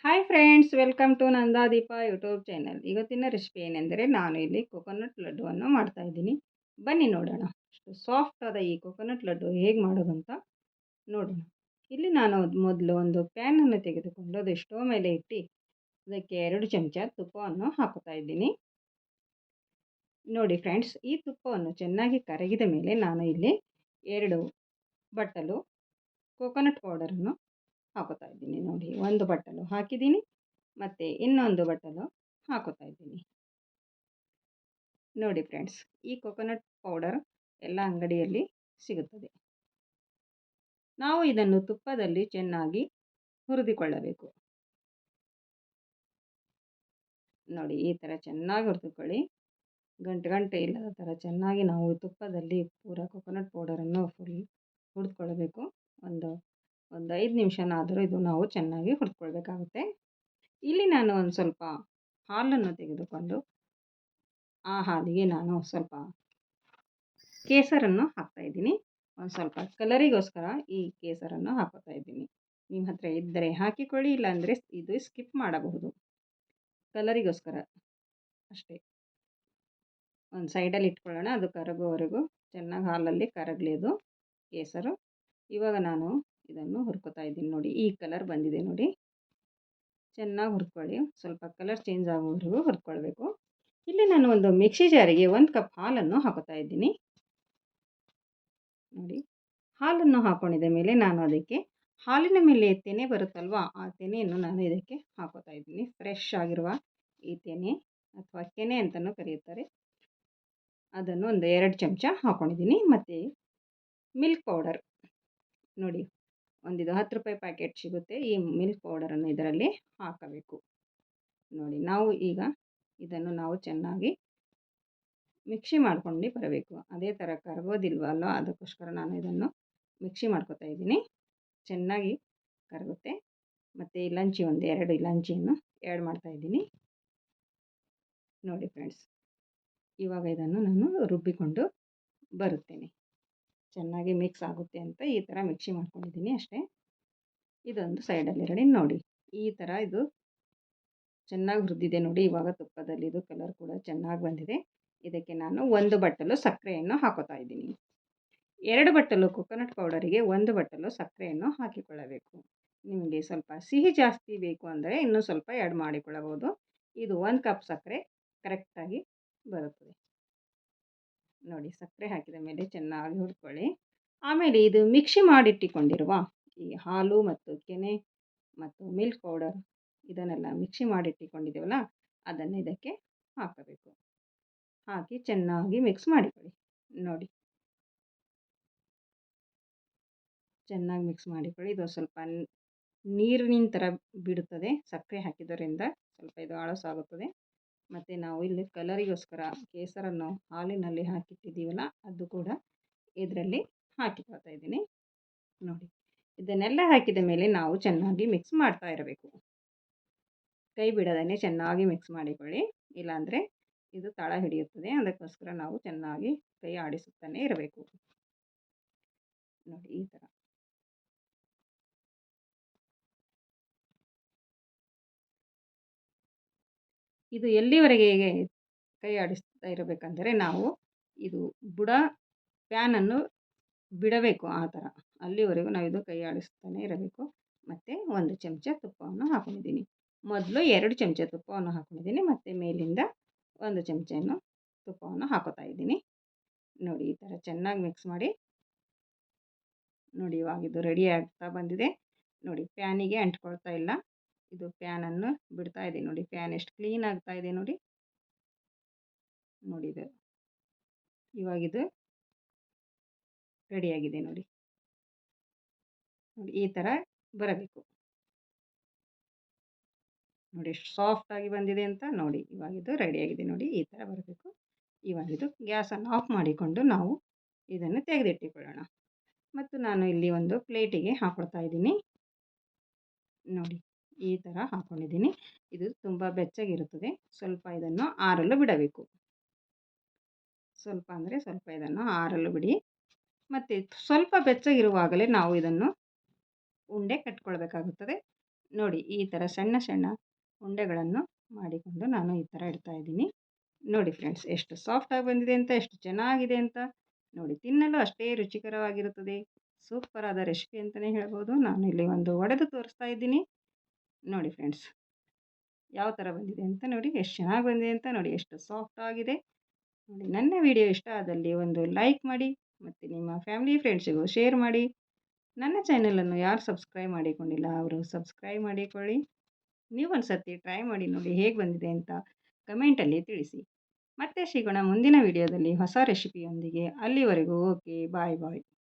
Hi friends, welcome to Nandadeepa YouTube channel. ಇವತ್ತಿನ recipe ಏನೆಂದರೆ ನಾನು ಇಲ್ಲಿ ಕೊಕೊನಟ್ ಲಡ್ಡುವನ್ನು ಮಾಡ್ತಾ ಇದ್ದೀನಿ. ಬನ್ನಿ ನೋಡೋಣ. ಅಷ್ಟು ಸಾಫ್ಟ್ ಆದ ಈ ಕೊಕೊನಟ್ ಲಡ್ಡು ಹೇಗೆ ಮಾಡೋದು ಅಂತ ನೋಡೋಣ. ಇಲ್ಲಿ ನಾನು ಮೊದಲು ಒಂದು ಪ್ಯಾನನ್ನು ತೆಗೆದುಕೊಂಡು ಅದು ಸ್ಟೋವ್ ಮೇಲೆ ಇಟ್ಟು ಅದಕ್ಕೆ 2 ಚಮಚ ತುಪ್ಪವನ್ನು ಹಾಕುತ್ತಾ ಇದ್ದೀನಿ. ನೋಡಿ ಫ್ರೆಂಡ್ಸ್, ಈ ತುಪ್ಪವನ್ನು ಚೆನ್ನಾಗಿ ಕರಗಿದ ಮೇಲೆ ನಾನು ಇಲ್ಲಿ 2 ಬಟ್ಟಲು ಕೊಕೊನಟ್ ಪೌಡರನ್ನು ಹಾಕುತ್ತಾ ಇದ್ದೀನಿ. ನೋಡಿ, ಒಂದು ಬಟ್ಟಲು ಹಾಕಿದ್ದೀನಿ ಮತ್ತು ಇನ್ನೊಂದು ಬಟ್ಟಲು ಹಾಕುತ್ತಾ ಇದ್ದೀನಿ. ನೋಡಿ ಫ್ರೆಂಡ್ಸ್, ಈ ಕೊಕೊನಟ್ ಪೌಡರ್ ಎಲ್ಲ ಅಂಗಡಿಯಲ್ಲಿ ಸಿಗುತ್ತದೆ. ನಾವು ಇದನ್ನು ತುಪ್ಪದಲ್ಲಿ ಚೆನ್ನಾಗಿ ಹುರಿದುಕೊಳ್ಳಬೇಕು. ನೋಡಿ, ಈ ಥರ ಚೆನ್ನಾಗಿ ಹುರಿದುಕೊಳ್ಳಿ. ಗಂಟೆ ಇಲ್ಲದ ಥರ ಚೆನ್ನಾಗಿ ನಾವು ತುಪ್ಪದಲ್ಲಿ ಪೂರ ಕೊಕೊನಟ್ ಪೌಡರನ್ನು ಹುರಿದುಕೊಳ್ಳಬೇಕು. ಒಂದು 5 ನಿಮಿಷನಾದರೂ ಇದು ನಾವು ಚೆನ್ನಾಗಿ ಹುರಿದುಕೊಳ್ಬೇಕಾಗುತ್ತೆ. ಇಲ್ಲಿ ನಾನು ಒಂದು ಸ್ವಲ್ಪ ಹಾಲನ್ನು ತೆಗೆದುಕೊಂಡು ಆ ಹಾಲಿಗೆ ನಾನು ಸ್ವಲ್ಪ ಕೇಸರನ್ನು ಹಾಕ್ತಾಯಿದ್ದೀನಿ. ಒಂದು ಸ್ವಲ್ಪ ಕಲರಿಗೋಸ್ಕರ ಈ ಕೇಸರನ್ನು ಹಾಕೋತಾ ಇದ್ದೀನಿ. ನಿಮ್ಮ ಹತ್ರ ಇದ್ದರೆ ಹಾಕಿಕೊಳ್ಳಿ, ಇಲ್ಲಾಂದರೆ ಇದು ಸ್ಕಿಪ್ ಮಾಡಬಹುದು. ಕಲರಿಗೋಸ್ಕರ ಅಷ್ಟೇ. ಒಂದು ಸೈಡಲ್ಲಿ ಇಟ್ಕೊಳ್ಳೋಣ, ಅದು ಕರಗೋವರೆಗೂ ಚೆನ್ನಾಗಿ ಹಾಲಲ್ಲಿ ಕರಗಲಿ ಅದು ಕೇಸರು. ಇವಾಗ ನಾನು ಇದನ್ನು ಹುರ್ಕೋತಾ ಇದ್ದೀನಿ. ನೋಡಿ, ಈ ಕಲರ್ ಬಂದಿದೆ ನೋಡಿ. ಚೆನ್ನಾಗಿ ಹುರ್ಕೊಳ್ಳಿ, ಸ್ವಲ್ಪ ಕಲರ್ ಚೇಂಜ್ ಆಗೋವರೆಗೂ ಹುರ್ಕೊಳ್ಬೇಕು. ಇಲ್ಲಿ ನಾನು ಒಂದು ಮಿಕ್ಸಿ ಜಾರಿಗೆ 1 ಕಪ್ ಹಾಲನ್ನು ಹಾಕೋತಾ ಇದ್ದೀನಿ. ನೋಡಿ, ಹಾಲನ್ನು ಹಾಕೊಂಡಿದ ಮೇಲೆ ನಾನು ಅದಕ್ಕೆ ಹಾಲಿನ ಮೇಲೆ ತೆನೆ ಬರುತ್ತಲ್ವ, ಆ ತೆನೆಯನ್ನು ನಾನು ಇದಕ್ಕೆ ಹಾಕೋತಾ ಇದ್ದೀನಿ. ಫ್ರೆಶ್ ಆಗಿರುವ ಈ ತೆನೆ ಅಥವಾ ಕೆನೆ ಅಂತಲೂ ಕರೆಯುತ್ತಾರೆ, ಅದನ್ನು ಒಂದು 2 ಚಮಚ ಹಾಕ್ಕೊಂಡಿದ್ದೀನಿ. ಮತ್ತು ಮಿಲ್ಕ್ ಪೌಡರ್ ನೋಡಿ, ಒಂದಿದು 10 ರೂಪಾಯಿ ಪ್ಯಾಕೆಟ್ ಸಿಗುತ್ತೆ. ಈ ಮಿಲ್ಕ್ ಪೌಡರನ್ನು ಇದರಲ್ಲಿ ಹಾಕಬೇಕು. ನೋಡಿ, ಇದನ್ನು ನಾವು ಚೆನ್ನಾಗಿ ಮಿಕ್ಸಿ ಮಾಡ್ಕೊಂಡು ಬರಬೇಕು. ಅದೇ ಥರ ಕರಗೋದಿಲ್ವಲ್ಲ, ಅದಕ್ಕೋಸ್ಕರ ನಾನು ಇದನ್ನು ಮಿಕ್ಸಿ ಮಾಡ್ಕೊತಾ ಇದ್ದೀನಿ. ಚೆನ್ನಾಗಿ ಕರಗುತ್ತೆ. ಮತ್ತು ಇಲಂಚಿ ಒಂದು 2 ಇಲಂಚಿಯನ್ನು ಆ್ಯಡ್ ಮಾಡ್ತಾಯಿದ್ದೀನಿ. ನೋಡಿ ಫ್ರೆಂಡ್ಸ್, ಇವಾಗ ಇದನ್ನು ನಾನು ರುಬ್ಬಿಕೊಂಡು ಬರುತ್ತೇನೆ. ಚೆನ್ನಾಗಿ ಮಿಕ್ಸ್ ಆಗುತ್ತೆ ಅಂತ ಈ ಥರ ಮಿಕ್ಸಿ ಮಾಡ್ಕೊಂಡಿದ್ದೀನಿ ಅಷ್ಟೇ. ಇದೊಂದು ಸೈಡಲ್ಲಿ ಇರಲಿ. ನೋಡಿ, ಈ ಥರ ಇದು ಚೆನ್ನಾಗಿ ಹುರಿದಿದೆ ನೋಡಿ. ಇವಾಗ ತುಪ್ಪದಲ್ಲಿ ಇದು ಕಲರ್ ಕೂಡ ಚೆನ್ನಾಗಿ ಬಂದಿದೆ. ಇದಕ್ಕೆ ನಾನು 1 ಬಟ್ಟಲು ಸಕ್ಕರೆಯನ್ನು ಹಾಕೋತಾ ಇದ್ದೀನಿ. 2 ಬಟ್ಟಲು ಕೊಕೊನಟ್ ಪೌಡರಿಗೆ 1 ಬಟ್ಟಲು ಸಕ್ಕರೆಯನ್ನು ಹಾಕಿಕೊಳ್ಳಬೇಕು. ನಿಮಗೆ ಸ್ವಲ್ಪ ಸಿಹಿ ಜಾಸ್ತಿ ಬೇಕು ಅಂದರೆ ಇನ್ನೂ ಸ್ವಲ್ಪ ಆ್ಯಡ್ ಮಾಡಿಕೊಳ್ಳಬಹುದು. ಇದು 1 ಕಪ್ ಸಕ್ಕರೆ ಕರೆಕ್ಟಾಗಿ ಬರುತ್ತದೆ. ನೋಡಿ, ಸಕ್ಕರೆ ಹಾಕಿದ ಮೇಲೆ ಚೆನ್ನಾಗಿ ಹುರ್ಕೊಳ್ಳಿ. ಆಮೇಲೆ ಇದು ಮಿಕ್ಸಿ ಮಾಡಿಟ್ಟಿಕೊಂಡಿರುವ ಈ ಹಾಲು ಮತ್ತು ಕೆನೆ ಮತ್ತು ಮಿಲ್ಕ್ ಪೌಡರ್ ಇದನ್ನೆಲ್ಲ ಮಿಕ್ಸಿ ಮಾಡಿಟ್ಟಿಕೊಂಡಿದ್ದೇವಲ್ಲ, ಅದನ್ನು ಇದಕ್ಕೆ ಹಾಕಬೇಕು. ಹಾಕಿ ಚೆನ್ನಾಗಿ ಮಿಕ್ಸ್ ಮಾಡಿಕೊಳ್ಳಿ. ನೋಡಿ, ಚೆನ್ನಾಗಿ ಮಿಕ್ಸ್ ಮಾಡಿಕೊಳ್ಳಿ. ಇದು ಸ್ವಲ್ಪ ನೀರಿನ ಥರ ಬಿಡುತ್ತದೆ, ಸಕ್ಕರೆ ಹಾಕಿದ್ದರಿಂದ ಸ್ವಲ್ಪ ಇದು ಆಳಸಾಗುತ್ತದೆ. ಮತ್ತು ನಾವು ಇಲ್ಲಿ ಕಲರಿಗೋಸ್ಕರ ಕೇಸರನ್ನು ಹಾಲಿನಲ್ಲಿ ಹಾಕಿಟ್ಟಿದ್ದೀವಲ್ಲ, ಅದು ಕೂಡ ಇದರಲ್ಲಿ ಹಾಕಿಕೊಳ್ತಾ ಇದ್ದೀನಿ. ನೋಡಿ, ಇದನ್ನೆಲ್ಲ ಹಾಕಿದ ಮೇಲೆ ನಾವು ಚೆನ್ನಾಗಿ ಮಿಕ್ಸ್ ಮಾಡ್ತಾ ಇರಬೇಕು. ಕೈ ಬಿಡದೇ ಚೆನ್ನಾಗಿ ಮಿಕ್ಸ್ ಮಾಡಿಕೊಳ್ಳಿ, ಇಲ್ಲಾಂದರೆ ಇದು ತಳ ಹಿಡಿಯುತ್ತದೆ. ಅದಕ್ಕೋಸ್ಕರ ನಾವು ಚೆನ್ನಾಗಿ ಕೈ ಆಡಿಸುತ್ತಾನೆ ಇರಬೇಕು. ನೋಡಿ, ಈ ಥರ ಇದು ಎಲ್ಲಿವರೆಗೆ ಕೈ ಆಡಿಸ್ತಾ ಇರಬೇಕಂದರೆ ನಾವು ಇದು ಪ್ಯಾನನ್ನು ಬಿಡಬೇಕು. ಆ ಥರ ಅಲ್ಲಿವರೆಗೂ ನಾವು ಇದು ಕೈ ಆಡಿಸ್ತಾನೆ ಇರಬೇಕು. ಮತ್ತು 1 ಚಮಚ ತುಪ್ಪವನ್ನು ಹಾಕೊಂಡಿದ್ದೀನಿ. ಮೊದಲು 2 ಚಮಚ ತುಪ್ಪವನ್ನು ಹಾಕೊಂಡಿದ್ದೀನಿ, ಮತ್ತು ಮೇಲಿಂದ 1 ಚಮಚವನ್ನು ತುಪ್ಪವನ್ನು ಹಾಕೋತಾ ಇದ್ದೀನಿ. ನೋಡಿ, ಈ ಥರ ಚೆನ್ನಾಗಿ ಮಿಕ್ಸ್ ಮಾಡಿ. ನೋಡಿ, ಇವಾಗ ಇದು ರೆಡಿ ಆಗ್ತಾ ಬಂದಿದೆ. ನೋಡಿ, ಪ್ಯಾನಿಗೆ ಅಂಟ್ಕೊಳ್ತಾ ಇಲ್ಲ. ಇದು ಪ್ಯಾನನ್ನು ಬಿಡ್ತಾ ಇದೆ. ನೋಡಿ, ಪ್ಯಾನ್ ಎಷ್ಟು ಕ್ಲೀನ್ ಆಗ್ತಾ ಇದೆ ನೋಡಿ. ನೋಡಿ, ಇದು ಇವಾಗಿದು ರೆಡಿಯಾಗಿದೆ ನೋಡಿ. ನೋಡಿ, ಈ ಥರ ಬರಬೇಕು. ನೋಡಿ, ಎಷ್ಟು ಸಾಫ್ಟಾಗಿ ಬಂದಿದೆ ಅಂತ. ನೋಡಿ, ಇವಾಗಿದು ರೆಡಿಯಾಗಿದೆ ನೋಡಿ. ಈ ಥರ ಬರಬೇಕು. ಇವಾಗಿದು ಗ್ಯಾಸನ್ನು ಆಫ್ ಮಾಡಿಕೊಂಡು ನಾವು ಇದನ್ನು ತೆಗೆದಿಟ್ಟುಕೊಳ್ಳೋಣ. ಮತ್ತು ನಾನು ಇಲ್ಲಿ ಒಂದು ಪ್ಲೇಟಿಗೆ ಹಾಕ್ಕೊಳ್ತಾ ಇದ್ದೀನಿ. ನೋಡಿ, ಈ ಥರ ಹಾಕ್ಕೊಂಡಿದ್ದೀನಿ. ಇದು ತುಂಬ ಬೆಚ್ಚಗಿರುತ್ತದೆ. ಸ್ವಲ್ಪ ಇದನ್ನು ಆರಲು ಬಿಡಬೇಕು. ಸ್ವಲ್ಪ ಅಂದರೆ ಸ್ವಲ್ಪ ಇದನ್ನು ಆರಲು ಬಿಡಿ. ಮತ್ತು ಸ್ವಲ್ಪ ಬೆಚ್ಚಗಿರುವಾಗಲೇ ನಾವು ಇದನ್ನು ಉಂಡೆ ಕಟ್ಕೊಳ್ಬೇಕಾಗುತ್ತದೆ. ನೋಡಿ ಈ ಥರ ಸಣ್ಣ ಸಣ್ಣ ಉಂಡೆಗಳನ್ನು ಮಾಡಿಕೊಂಡು ನಾನು ಈ ಥರ ಇಡ್ತಾಯಿದ್ದೀನಿ. ನೋಡಿ ಫ್ರೆಂಡ್ಸ್ ಎಷ್ಟು ಸಾಫ್ಟಾಗಿ ಬಂದಿದೆ ಅಂತ, ಎಷ್ಟು ಚೆನ್ನಾಗಿದೆ ಅಂತ. ನೋಡಿ ತಿನ್ನಲು ಅಷ್ಟೇ ರುಚಿಕರವಾಗಿರುತ್ತದೆ. ಸೂಪರ್ ಆದ ರೆಸಿಪಿ ಅಂತಲೇ ಹೇಳ್ಬೋದು. ನಾನು ಇಲ್ಲಿ ಒಂದು ಒಡೆದು ತೋರಿಸ್ತಾ ಇದ್ದೀನಿ. ನೋಡಿ ಫ್ರೆಂಡ್ಸ್ ಯಾವ ಥರ ಬಂದಿದೆ ಅಂತ ನೋಡಿ, ಎಷ್ಟು ಚೆನ್ನಾಗಿ ಬಂದಿದೆ ಅಂತ ನೋಡಿ, ಎಷ್ಟು ಸಾಫ್ಟ್ ಆಗಿದೆ ನೋಡಿ. ನನ್ನ ವಿಡಿಯೋ ಇಷ್ಟ ಆದಲ್ಲಿ ಒಂದು ಲೈಕ್ ಮಾಡಿ ಮತ್ತು ನಿಮ್ಮ ಫ್ಯಾಮಿಲಿ ಫ್ರೆಂಡ್ಸಿಗೂ ಶೇರ್ ಮಾಡಿ. ನನ್ನ ಚಾನಲನ್ನು ಯಾರು ಸಬ್ಸ್ಕ್ರೈಬ್ ಮಾಡಿಕೊಂಡಿಲ್ಲ ಅವರು ಸಬ್ಸ್ಕ್ರೈಬ್ ಮಾಡಿಕೊಳ್ಳಿ. ನೀವು ಒಂದು ಸರ್ತಿ ಟ್ರೈ ಮಾಡಿ ನೋಡಿ ಹೇಗೆ ಬಂದಿದೆ ಅಂತ ಕಮೆಂಟಲ್ಲಿ ತಿಳಿಸಿ. ಮತ್ತೆ ಸಿಗೋಣ ಮುಂದಿನ ವಿಡಿಯೋದಲ್ಲಿ ಹೊಸ ರೆಸಿಪಿಯೊಂದಿಗೆ. ಅಲ್ಲಿವರೆಗೂ ಓಕೆ ಬಾಯ್ ಬಾಯ್.